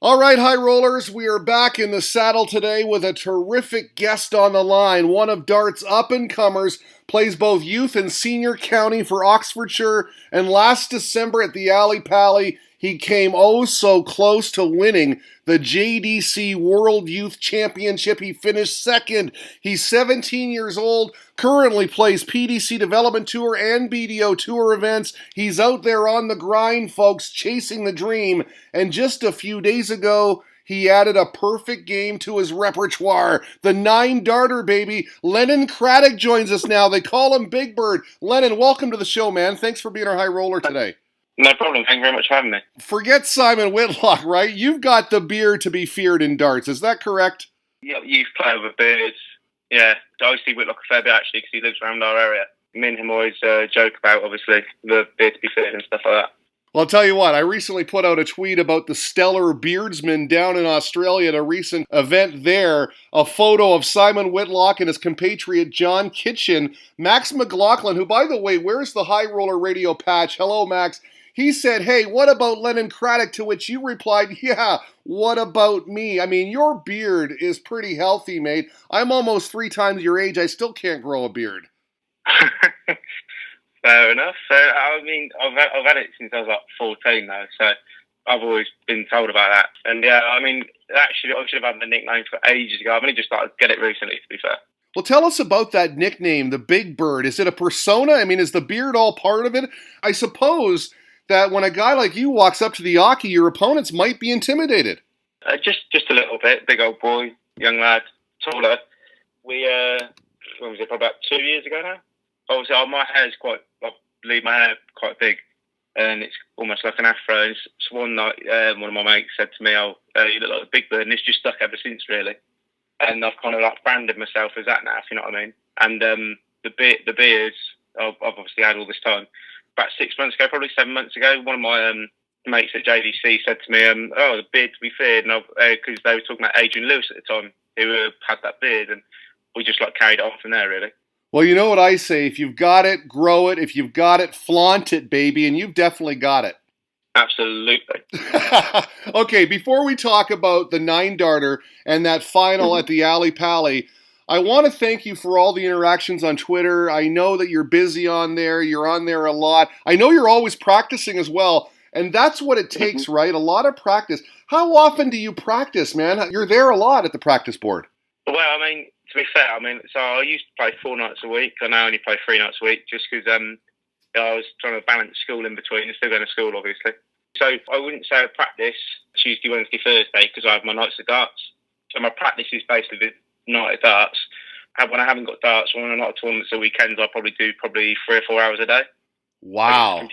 All right, high rollers, we are back in the saddle today with a terrific guest on the line. One of Dart's up-and-comers, plays both youth and senior county for Oxfordshire, and last December at the Alley Pally, he came oh so close to winning the JDC World Youth Championship. He finished second. He's 17 years old, currently plays PDC Development Tour and BDO Tour events. He's out there on the grind, folks, chasing the dream. And just a few days ago, he added a perfect game to his repertoire. The 9-darter, baby. Lennon Cradock joins us now. They call him Big Bird. Lennon, welcome to the show, man. Thanks for being our high roller today. No problem. Thank you very much for having me. Forget Simon Whitlock, right? You've got the beard to be feared in darts. Is that correct? Yeah, youth player with beards. Yeah, I see Whitlock a fair bit actually because he lives around our area. Me and him always joke about, obviously, the beard to be feared and stuff like that. Well, I'll tell you what, I recently put out a tweet about the stellar beardsman down in Australia at a recent event there. A photo of Simon Whitlock and his compatriot John Kitchen. Max McLaughlin, who, by the way, wears the High Roller Radio patch. Hello, Max. He said, hey, what about Lennon Cradock? To which you replied, yeah, what about me? I mean, your beard is pretty healthy, mate. I'm almost 3 times your age. I still can't grow a beard. Fair enough. So, I mean, I've had it since I was like 14 now, so I've always been told about that. And yeah, I mean, actually, I should have had the nickname for ages ago. I've only just started to get it recently, to be fair. Well, tell us about that nickname, the Big Bird. Is it a persona? I mean, is the beard all part of it? I suppose that when a guy like you walks up to the Aki, your opponents might be intimidated. Just a little bit. Big old boy, young lad, taller. We, when was it, probably about 2 years ago now? Obviously, my hair's quite, I leave my hair quite big, and it's almost like an afro. And it's one night, one of my mates said to me, oh, you look like a Big Bird, and it's just stuck ever since, really. And I've kind of like branded myself as that now, if you know what I mean. And the beards, I've obviously had all this time. About 6 months ago, probably 7 months ago, one of my mates at JDC said to me, oh, the beard to be feared, and because they were talking about Adrian Lewis at the time, who had that beard, and we just like carried it on from there, really. Well, you know what I say, if you've got it, grow it. If you've got it, flaunt it, baby, and you've definitely got it. Absolutely. Okay, before we talk about the 9-darter and that final at the Alley Pally, I want to thank you for all the interactions on Twitter. I know that you're busy on there. You're on there a lot. I know you're always practicing as well, and that's what it takes, right? A lot of practice. How often do you practice, man? You're there a lot at the practice board. Well, I mean, to be fair, so I used to play 4 nights a week. I now only play 3 nights a week just because I was trying to balance school in between and still going to school, obviously. So I wouldn't say I practice Tuesday, Wednesday, Thursday because I have my nights of darts. So my practice is basically the night of darts. When I haven't got darts, when I'm not at tournaments or weekends, I probably do 3 or 4 hours a day. Wow.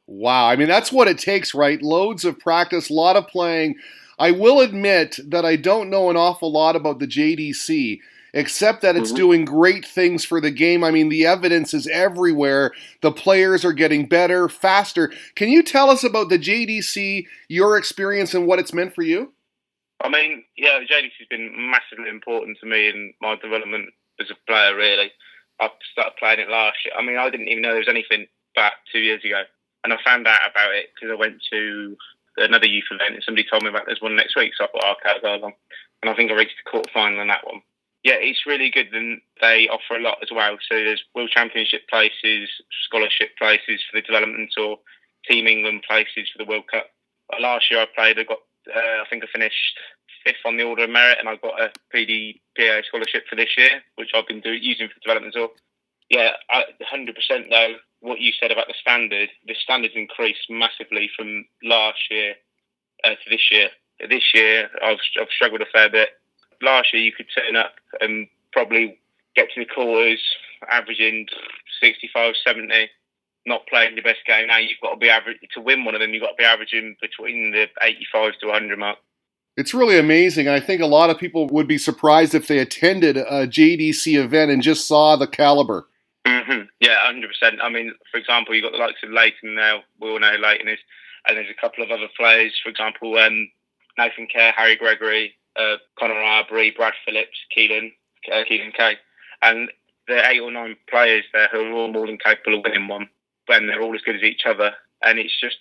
Wow. I mean, that's what it takes, right? Loads of practice, a lot of playing. I will admit that I don't know an awful lot about the JDC, except that it's doing great things for the game. I mean, the evidence is everywhere. The players are getting better, faster. Can you tell us about the JDC, your experience, and what it's meant for you? I mean, yeah, the JDC has been massively important to me in my development as a player, really. I started playing it last year. I mean, I didn't even know there was anything back 2 years ago. And I found out about it because I went to another youth event and somebody told me about there's one next week. So I thought, okay, I'll go along. And I think I reached the quarterfinal in that one. Yeah, it's really good. And they offer a lot as well. So there's World Championship places, scholarship places for the development tour, Team England places for the World Cup. Last year I played, I think I finished 5th on the Order of Merit, and I got a PDPA scholarship for this year, which I've been using for development tour. Yeah, 100% though, what you said about the standard's increased massively from last year to this year. This year, I've struggled a fair bit. Last year, you could turn up and probably get to the quarters, averaging 65, 70, not playing your best game. Now you've got to be average to win one of them. You've got to be averaging between the 85 to 100 mark. It's really amazing. I think a lot of people would be surprised if they attended a JDC event and just saw the caliber. Yeah, 100%. I mean, for example, you've got the likes of Leighton now. We all know who Leighton is. And there's a couple of other players. For example, Nathan Kerr, Harry Gregory, Conor Arbery, Brad Phillips, Keelan Kay. And there are 8 or 9 players there who are all more than capable of winning one when they're all as good as each other. And it's just,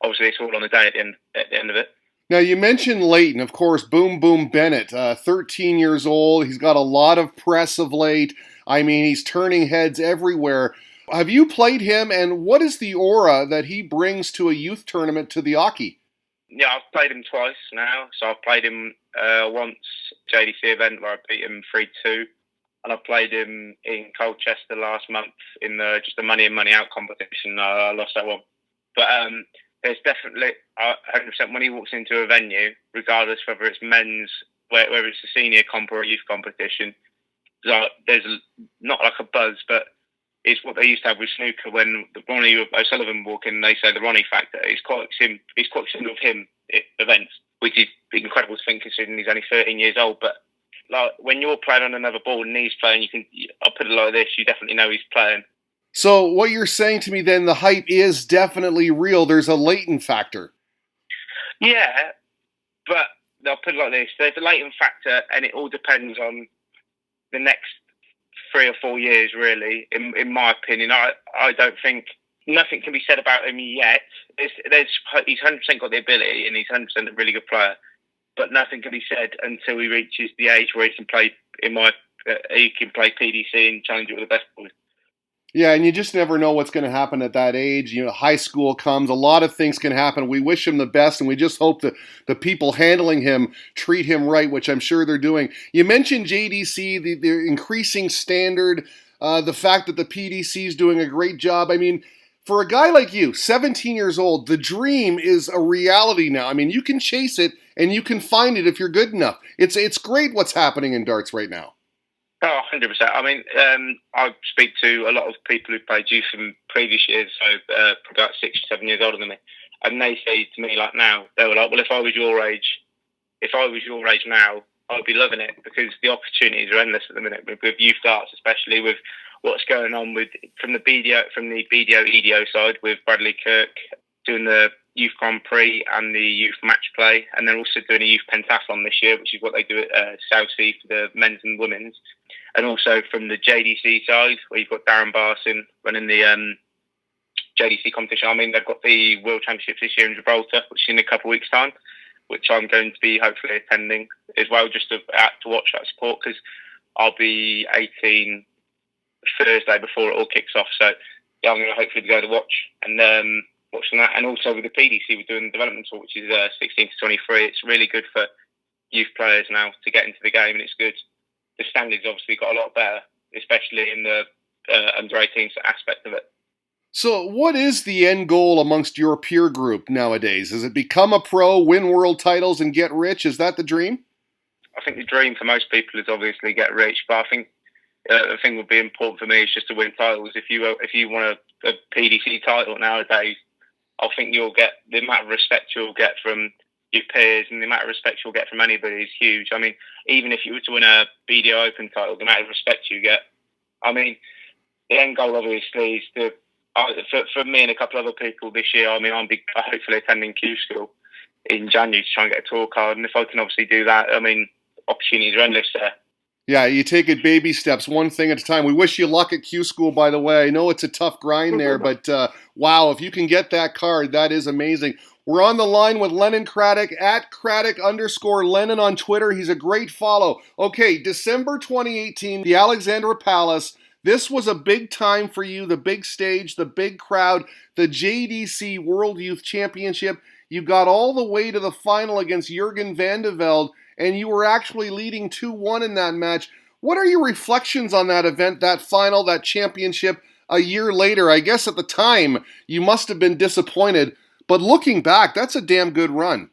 obviously, it's all on the day at the end of it. Now, you mentioned Leighton, of course, Boom Boom Bennett, 13 years old. He's got a lot of press of late. I mean, he's turning heads everywhere. Have you played him, and what is the aura that he brings to a youth tournament to the Aki? Yeah, I've played him twice now. So I've played him once JDC event where I beat him 3-2, and I played him in Colchester last month in just the money in money out competition. I lost that one, but there's definitely 100% when he walks into a venue, regardless whether it's men's, whether it's a senior comp or a youth competition. There's not like a buzz, but it's what they used to have with snooker when Ronnie O'Sullivan walk in. They say the Ronnie factor. It's quite similar with him at events, which is incredible to think considering he's only 13 years old. But like when you're playing on another ball and he's playing, I'll put it like this: you definitely know he's playing. So what you're saying to me then, the hype is definitely real. There's a Leighton factor. Yeah, but I'll put it like this: there's a Leighton factor, and it all depends on the next 3 or 4 years, really. In my opinion, I don't think nothing can be said about him yet. He's 100% got the ability, and he's 100% a really good player. But nothing can be said until he reaches the age where he can play. He can play PDC and challenge it with the best boys. Yeah, and you just never know what's going to happen at that age. You know, high school comes, a lot of things can happen. We wish him the best, and we just hope that the people handling him treat him right, which I'm sure they're doing. You mentioned JDC, the increasing standard, the fact that the PDC is doing a great job. I mean, for a guy like you, 17 years old, the dream is a reality now. I mean, you can chase it, and you can find it if you're good enough. It's great what's happening in darts right now. Oh, 100%. I mean, I speak to a lot of people who played youth in previous years, so probably about 6 or 7 years older than me, and they say to me, like now, they were like, well, if I was your age now, I'd be loving it because the opportunities are endless at the minute with youth darts, especially with what's going on from the BDO EDO side with Bradley Kirk doing the Youth Grand Prix and the Youth Match Play, and they're also doing a Youth Pentathlon this year, which is what they do at South Sea for the men's and women's. And also from the JDC side, where you've got Darren Barson running the JDC competition. I mean, they've got the World Championships this year in Gibraltar, which is in a couple of weeks' time, which I'm going to be hopefully attending as well, just to watch that support, because I'll be 18 Thursday before it all kicks off. So yeah, I'm going to hopefully go to watch and watching that. And also with the PDC, we're doing the development tour, which is 16 to 23. It's really good for youth players now to get into the game, and it's good. The standards obviously got a lot better, especially in the under 18s aspect of it. So what is the end goal amongst your peer group nowadays? Is it become a pro, win world titles, and get rich? Is that the dream? I think the dream for most people is obviously get rich, but I think the thing would be important for me is just to win titles. If you want a PDC title nowadays, I think you'll get the amount of respect you'll get from your peers, and the amount of respect you'll get from anybody is huge. I mean, even if you were to win a BDO Open title, the amount of respect you get. I mean, the end goal obviously is for me and a couple of other people this year. I mean, I'm hopefully attending Q School in January to try and get a tour card, and if I can obviously do that, I mean, opportunities are endless there. Yeah, you take it baby steps, one thing at a time. We wish you luck at Q School, by the way. I know it's a tough grind there, but wow, if you can get that card, that is amazing. We're on the line with Lennon Cradock at Cradock_Lennon on Twitter. He's a great follow. Okay, December 2018, the Alexandra Palace. This was a big time for you, the big stage, the big crowd, the JDC World Youth Championship. You got all the way to the final against Jurgen van de Velde, and you were actually leading 2-1 in that match. What are your reflections on that event, that final, that championship a year later? I guess at the time you must have been disappointed, but looking back, that's a damn good run.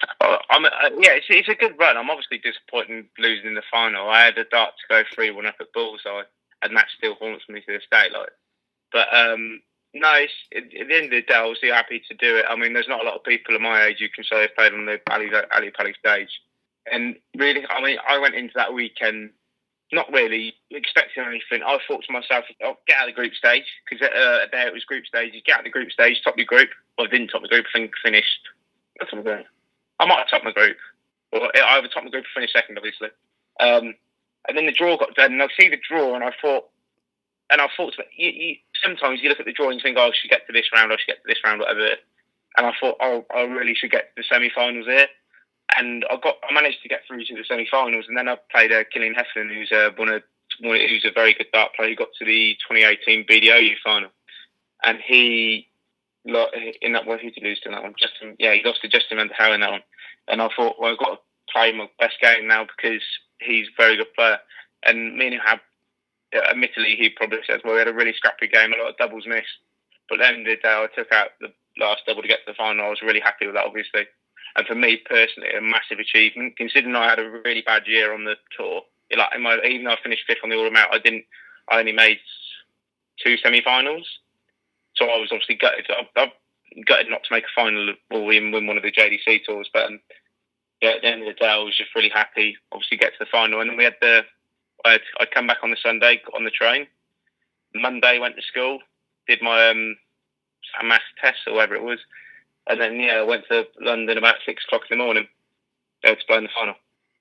It's a good run. I'm obviously disappointed in losing in the final. I had a dart to go 3-1 up at Bullseye, and that still haunts me to this day. But no, at the end of the day, I was happy to do it. I mean, there's not a lot of people of my age who can say they've played on the Ali Pali stage. And really, I mean, I went into that weekend not really expecting anything. I thought to myself, I'll get out of the group stage, because there it was group stage. You get out of the group stage, top your group. Well, I didn't top the group, I think finished. That's what I'm doing. I might have topped my group. Or I either topped my group or finished second, obviously. And then the draw got done, and I see the draw, and I thought, sometimes you look at the draw and you think, oh, I should get to this round, whatever. and I thought, oh, I really should get to the semi-finals here. And I managed to get through to the semi-finals, and then I played Killian Heflin, who's who's a very good dart player. He got to the 2018 BDOU final, and he in that one, who did he lose to in that one? He lost to Justin Van der Houwen in that one. And I thought, well, I've got to play my best game now because he's a very good player. And me and him had, admittedly, he probably says, well, we had a really scrappy game, a lot of doubles missed. But then the day I took out the last double to get to the final, I was really happy with that, obviously. And for me personally, a massive achievement, considering I had a really bad year on the tour. Even though I finished fifth on the all out, I only made 2 semi-finals. So I was obviously gutted. I'm gutted not to make a final or even win one of the JDC tours. But at the end of the day, I was just really happy. Obviously, get to the final, and then we had I'd come back on the Sunday, got on the train. Monday, went to school, did my maths test or whatever it was, and then I went to London about 6 o'clock in the morning to play in the final.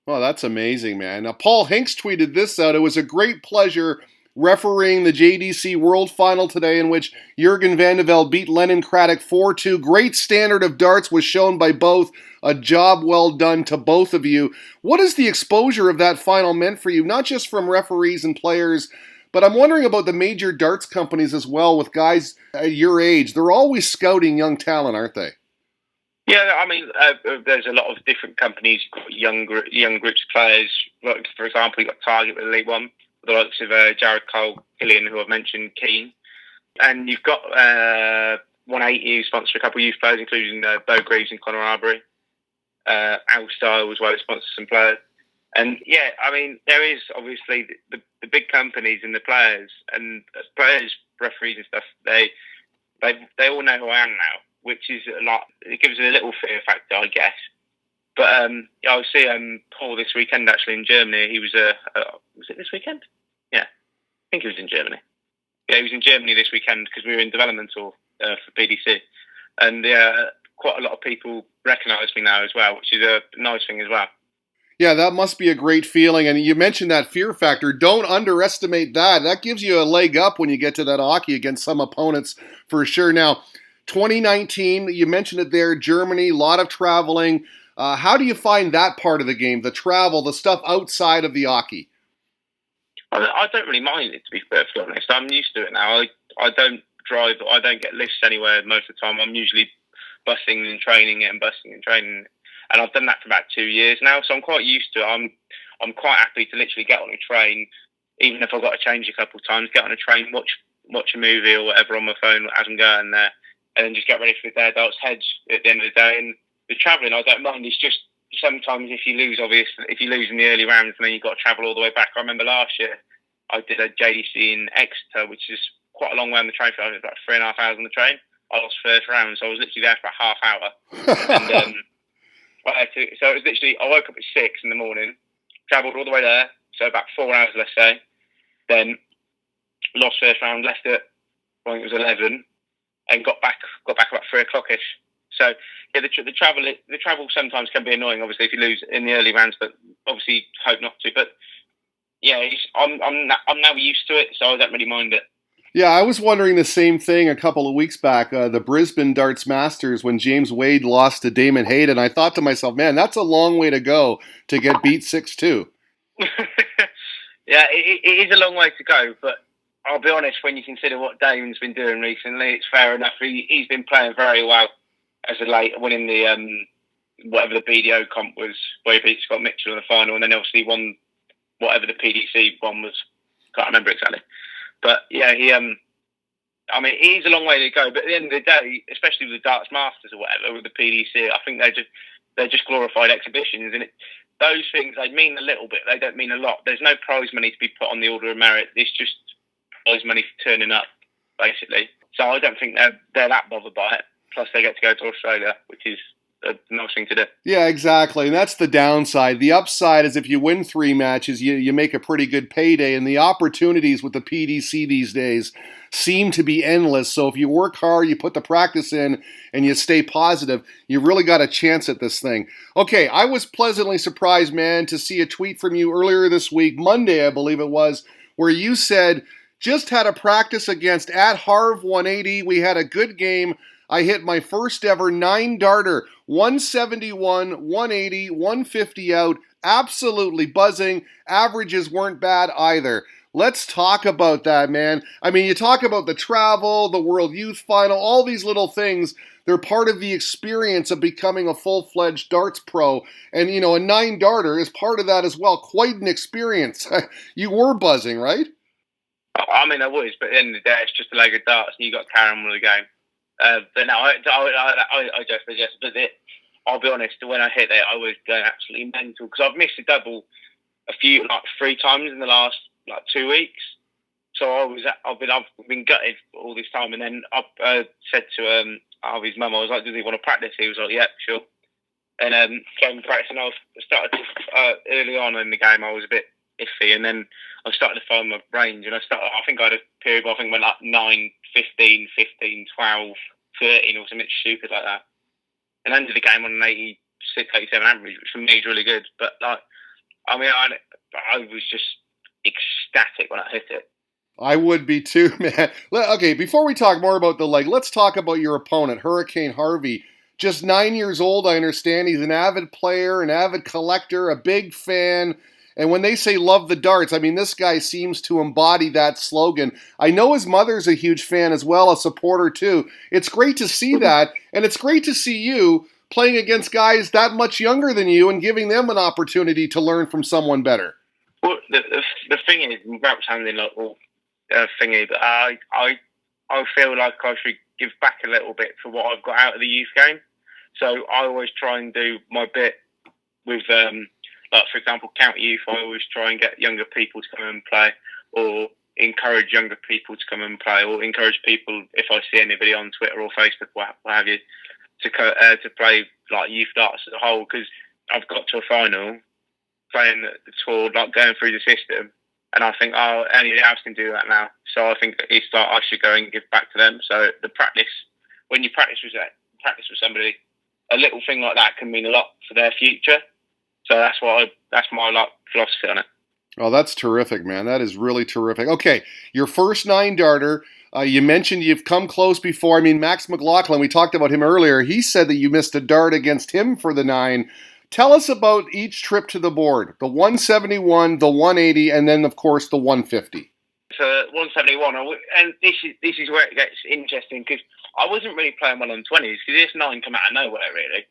Well, that's amazing, man. Now, Paul Hinks tweeted this out. It was a great pleasure refereeing the JDC World Final today, in which Jurgen van de Velde beat Lennon Cradock 4-2. Great standard of darts was shown by both. A job well done to both of you. What is the exposure of that final meant for you, not just from referees and players, but I'm wondering about the major darts companies as well, with guys at your age. They're always scouting young talent, aren't they? Yeah, I mean, there's a lot of different companies. You've got young groups of players. Like, for example, you've got Target with Elite One, the likes of Jared Cole, Killian, who I've mentioned, Keane. And you've got 180, who sponsor a couple of youth players, including Bo Greaves and Conor Arbery. Al Style as well, who sponsors some players. And yeah, I mean, there is obviously the big companies and the players, referees and stuff, they all know who I am now, which is a lot. It gives it a little fear factor, I guess. But I was seeing Paul this weekend actually in Germany. He was was it this weekend? Yeah, I think he was in Germany. Yeah, he was in Germany this weekend because we were in development tour for PDC, and quite a lot of people recognise me now as well, which is a nice thing as well. Yeah, that must be a great feeling. And you mentioned that fear factor. Don't underestimate that. That gives you a leg up when you get to that hockey against some opponents for sure. Now, 2019, you mentioned it there, Germany, a lot of traveling. How do you find that part of the game, the travel, the stuff outside of the hockey? I don't really mind it, to be perfectly honest. I'm used to it now. I don't drive, I don't get lifts anywhere most of the time. I'm usually busing and training it and busing and training it. And I've done that for about 2 years now, so I'm quite used to it. I'm quite happy to literally get on a train, even if I've got to change a couple of times, get on a train, watch a movie or whatever on my phone as I'm going there, and then just get ready for the day. Darts hedge at the end of the day. And the travelling, I don't mind. It's just sometimes if you lose in the early rounds, and then you've got to travel all the way back. I remember last year I did a JDC in Exeter, which is quite a long way on the train. I was about 3.5 hours on the train. I lost first round, so I was literally there for a half hour. And so it was literally, I woke up at 6 in the morning, travelled all the way there, so about 4 hours, let's say. Then lost first round, left at, I think it was 11, and got back about 3 o'clock-ish. So yeah, the travel sometimes can be annoying, obviously, if you lose in the early rounds, but obviously hope not to. But yeah, I'm now used to it, so I don't really mind it. Yeah, I was wondering the same thing a couple of weeks back, the Brisbane Darts Masters, when James Wade lost to Damon Hayden. I thought to myself, man, that's a long way to go to get beat 6-2. Yeah, it is a long way to go, but I'll be honest, when you consider what Damon's been doing recently, it's fair enough. He's been playing very well as of late, winning the whatever the BDO comp was, where he beat Scott Mitchell in the final, and then obviously won whatever the PDC one was. Can't remember exactly. But yeah, I mean, it is a long way to go. But at the end of the day, especially with the Darts Masters or whatever, with the PDC, I think they're just glorified exhibitions, and those things, they mean a little bit. They don't mean a lot. There's no prize money to be put on the Order of Merit. It's just prize money for turning up, basically. So I don't think they're that bothered by it. Plus, they get to go to Australia, which is a nice thing to do. Yeah, exactly. And that's the downside. The upside is if you win 3 matches, you make a pretty good payday. And the opportunities with the PDC these days seem to be endless. So if you work hard, you put the practice in, and you stay positive, you really got a chance at this thing. Okay, I was pleasantly surprised, man, to see a tweet from you earlier this week, Monday, I believe it was, where you said, just had a practice against at Harv 180. We had a good game. I hit my first ever 9-darter, 171, 180, 150 out, absolutely buzzing. Averages weren't bad either. Let's talk about that, man. I mean, you talk about the travel, the World Youth Final, all these little things. They're part of the experience of becoming a full-fledged darts pro. And, you know, a 9-darter is part of that as well. Quite an experience. You were buzzing, right? I mean, I was, but at the end of the day, it's just a leg of darts, and you got to carry on with the game. But no, I just suggest, but I'll be honest, when I hit it, I was going absolutely mental, because I've missed a double like 3 times in the last 2 weeks. So I've been gutted all this time, and then I said to Harvey's mum, I was like, "Does he want to practice?" He was like, "Yeah, sure." And came to practice, and I started early on in the game. I was a bit iffy, and then I started to find my range, and I think I had a period where I think went like 9, 15, 15, 12, 13 or something stupid like that, and ended the game on an 86, 87 average, which for me is really good. But I was just ecstatic when I hit it. I would be too, man. Okay, before we talk more about the leg, let's talk about your opponent, Hurricane Harvey. Just 9 years old, I understand. He's an avid player, an avid collector, a big fan. And when they say love the darts, I mean, this guy seems to embody that slogan. I know his mother's a huge fan as well, a supporter too. It's great to see that, and it's great to see you playing against guys that much younger than you and giving them an opportunity to learn from someone better. Well, the thing is, without sounding like thingy, but I feel like I should give back a little bit for what I've got out of the youth game. So I always try and do my bit with, like for example, county youth. I always try and get younger people to come and play, or encourage younger people to come and play, or encourage people, if I see anybody on Twitter or Facebook, what have you, to play like youth darts as a whole. Because I've got to a final, playing the tour, like going through the system. And I think, anybody else can do that now. So I think it's like I should go and give back to them. So the practice, when you practice with somebody, a little thing like that can mean a lot for their future. So that's my philosophy on it. Oh, that's terrific, man. That is really terrific. Okay, your first 9-darter. You mentioned you've come close before. I mean, Max McLaughlin, we talked about him earlier. He said that you missed a dart against him for the 9. Tell us about each trip to the board, the 171, the 180, and then, of course, the 150. So 171, and this is where it gets interesting, because I wasn't really playing well on 20s, because this 9 come out of nowhere, really.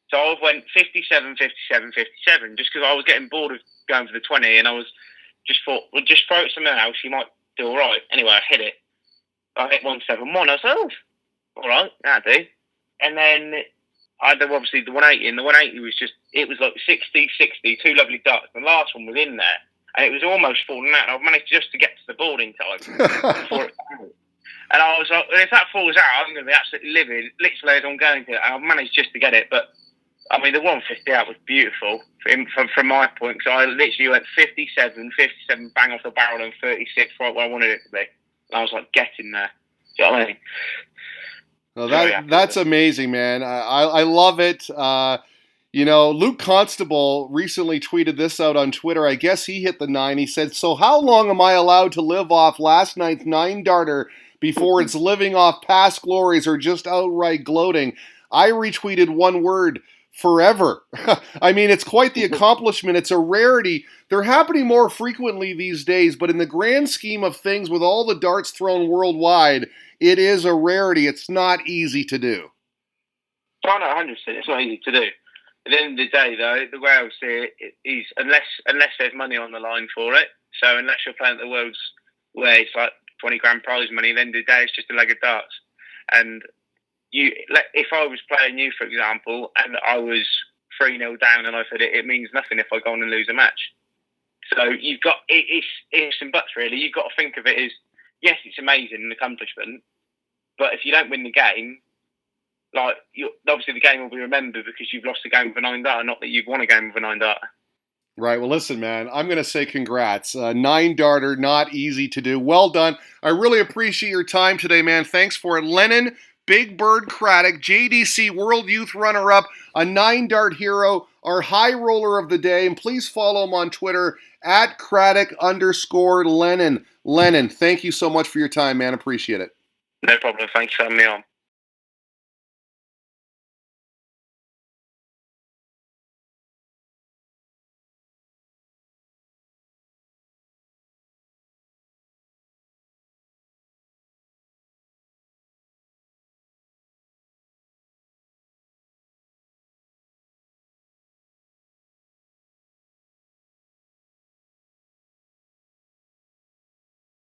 So I went 57, 57, 57, just because I was getting bored of going for the 20, and I was just thought, well, just throw it somewhere else, you might do all right. Anyway, I hit it. I hit 171. I was like, oh, all right, that'll do. And then I had obviously the 180, and the 180 was like 60, 60, 2 lovely darts. The last one was in there, and it was almost falling out. And I managed just to get to the board in time before it fell. And I was like, if that falls out, I'm going to be absolutely livid, literally as I'm going to it. And I managed just to get it. But, I mean, the 150 out was beautiful from my point, because I literally went 57, bang off the barrel, and 36 right where I wanted it to be. And I was like, get in there. Do you know what I mean? Well, that's amazing, man. I love it. You know, Luke Constable recently tweeted this out on Twitter. I guess he hit the 9. He said, "So how long am I allowed to live off last night's 9-darter before it's living off past glories or just outright gloating?" I retweeted one word: forever. I mean, it's quite the accomplishment. It's a rarity. They're happening more frequently these days, but in the grand scheme of things, with all the darts thrown worldwide, it is a rarity. It's not easy to do. Oh, no, 100%. It's not easy to do. At the end of the day, though, the way I would see it is, unless there's money on the line for it, so unless you're playing at the Worlds where it's like 20 grand prize money, at the end of the day, it's just a leg of darts. And if I was playing you, for example, and I was 3-0 down and I said it means nothing if I go on and lose a match. So you've got, it's ifs and buts, really. You've got to think of it as, yes, it's amazing, an accomplishment, but if you don't win the game, obviously the game will be remembered because you've lost a game with a 9-darter, not that you've won a game with a 9-darter. Right. Well, listen, man, I'm going to say congrats. 9-darter, not easy to do. Well done. I really appreciate your time today, man. Thanks for it. Lennon, Big Bird Cradock, JDC World Youth runner-up, a 9-dart hero, our high roller of the day. And please follow him on Twitter at @Cradock_Lennon. Lennon, thank you so much for your time, man. Appreciate it. No problem. Thanks for having me on.